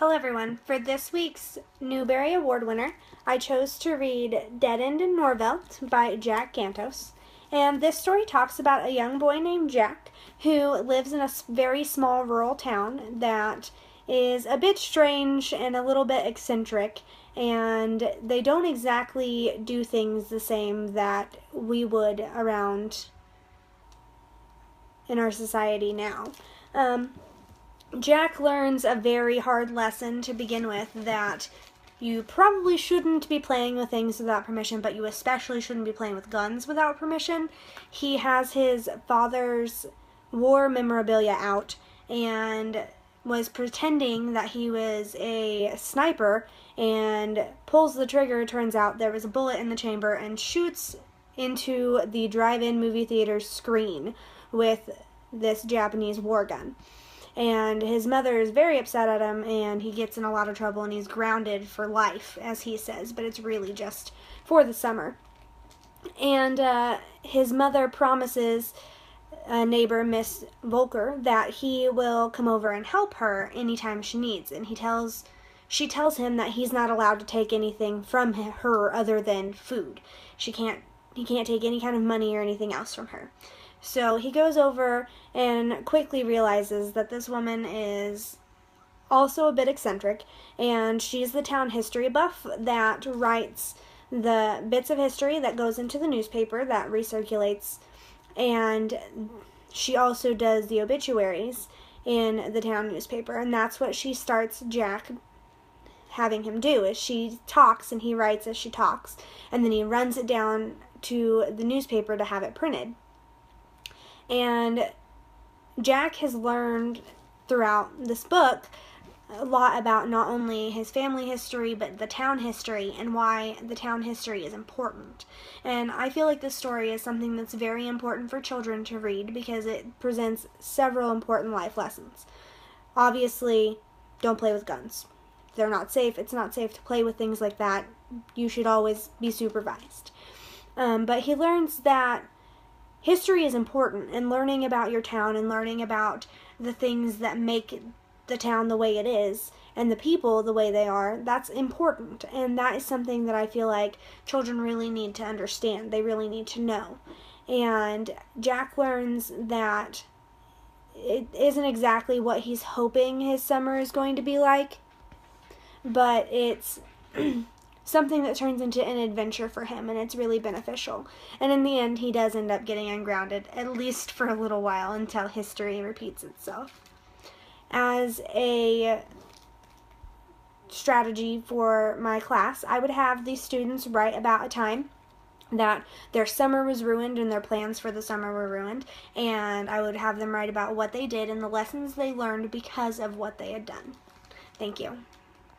Hello everyone. For this week's Newbery Award winner, I chose to read Dead End in Norvelt by Jack Gantos. And this story talks about a young boy named Jack who lives in a very small rural town that is a bit strange and a little bit eccentric, and they don't exactly do things the same that we would around in our society now. Jack learns a very hard lesson to begin with, that you probably shouldn't be playing with things without permission, but you especially shouldn't be playing with guns without permission. He has his father's war memorabilia out and was pretending that he was a sniper and pulls the trigger. Turns out there was a bullet in the chamber and shoots into the drive-in movie theater's screen with this Japanese war gun. And his mother is very upset at him, and he gets in a lot of trouble, and he's grounded for life, as he says, but it's really just for the summer. And his mother promises a neighbor, Miss Volker, that he will come over and help her anytime she needs, and she tells him that he's not allowed to take anything from her other than food. He can't take any kind of money or anything else from her. So he goes over and quickly realizes that this woman is also a bit eccentric, and she's the town history buff that writes the bits of history that goes into the newspaper that recirculates, and she also does the obituaries in the town newspaper, and that's what she starts Jack having him do, is she talks and he writes as she talks, and then he runs it down to the newspaper to have it printed. And Jack has learned throughout this book a lot about not only his family history, but the town history and why the town history is important. And I feel like this story is something that's very important for children to read because it presents several important life lessons. Obviously, don't play with guns. They're not safe. It's not safe to play with things like that. You should always be supervised. But he learns that history is important, and learning about your town and learning about the things that make the town the way it is and the people the way they are, that's important. And that is something that I feel like children really need to understand. They really need to know. And Jack learns that it isn't exactly what he's hoping his summer is going to be like, but it's something that turns into an adventure for him, and it's really beneficial. And in the end, he does end up getting ungrounded, at least for a little while, until history repeats itself. As a strategy for my class, I would have these students write about a time that their summer was ruined and their plans for the summer were ruined, and I would have them write about what they did and the lessons they learned because of what they had done. Thank you.